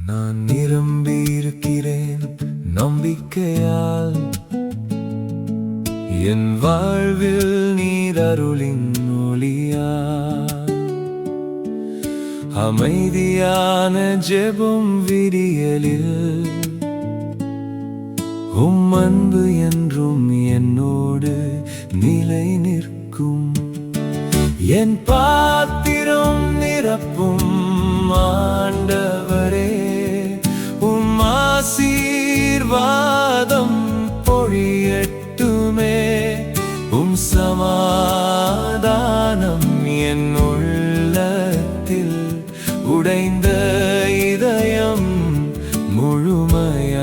நான் நிரம்பி இருக்கிறேன் நம்பிக்கையால். என் வாழ்வில் நீர் அருளின் ஒளியால். அமைதியான ஜெபம் விடியலில் உம் அன்பு என்றும் என்னோடு நிலை நிற்கும். என் பாத்திரம் நிரப்பும் ஆண்டவரே, உம் ஆசீர்வாதம் பொழியட்டுமே. உம் சமாதானம் என் உள்ளத்தில். உடைந்த இதயம் முழுமையாவதே.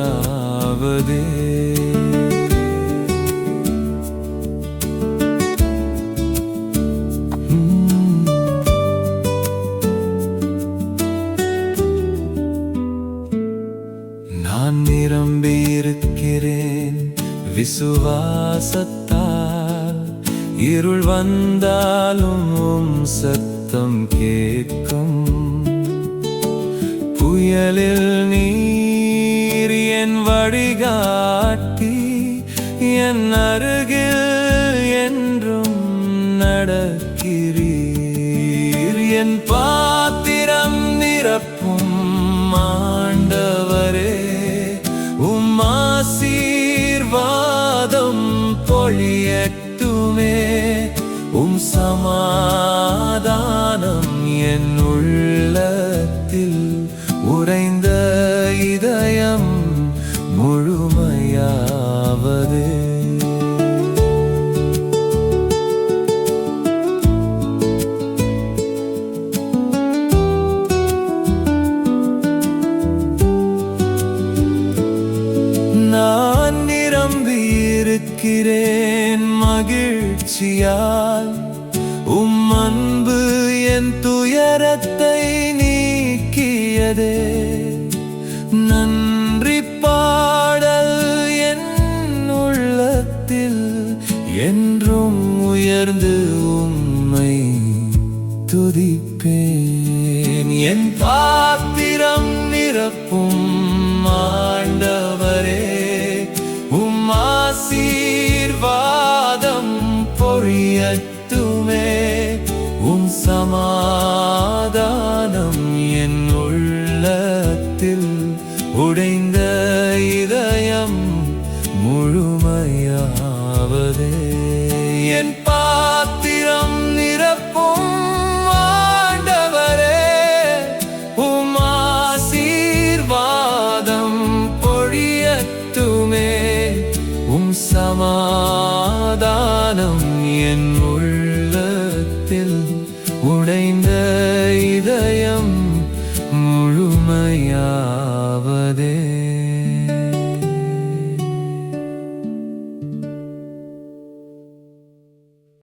நான் நிரம்பி இருக்கிறேன் விசுவாசத்தால். இருள் வந்தாலும் உம் சத்தம் கேட்கும். புயலில் நீர் என் வழிகாட்டி. என் அருகில் என்றும் நடக்கிறீர். என் பாத்திரம் நிரப்பும் ஆண்டவரே, உம் ஆசீர்வாதம் பொழியட்டுமே. உம் சமாதானம் என் உள்ளத்தில். உறைந்த இதயம் முழுமையாவதே. நான் நிரம்பி இருக்கிறேன் மகிழ்ச்சியால். உம் அன்பு என் துயரத்தை நீக்கியதே. நன்றி பாடல் என் உள்ளத்தில். என்றும் உயர்ந்து உம்மை துதிப்பேன். என் பாத்திரம் நிரப்பும் ஆண்டவரே, உம் ஆசீர்வாதம் பொழியட்டுமே. உம் சமாதானம் என் உள்ளத்தில். உடைந்த இதயம் முழுமையாவதே. என் பாத்திரம் நிரப்பும் ஆண்டவரே, உம் ஆசீர்வாதம் பொழியட்டுமே. உம் சமாதானம் என் உள்ளத்தில். உடைந்த இதயம்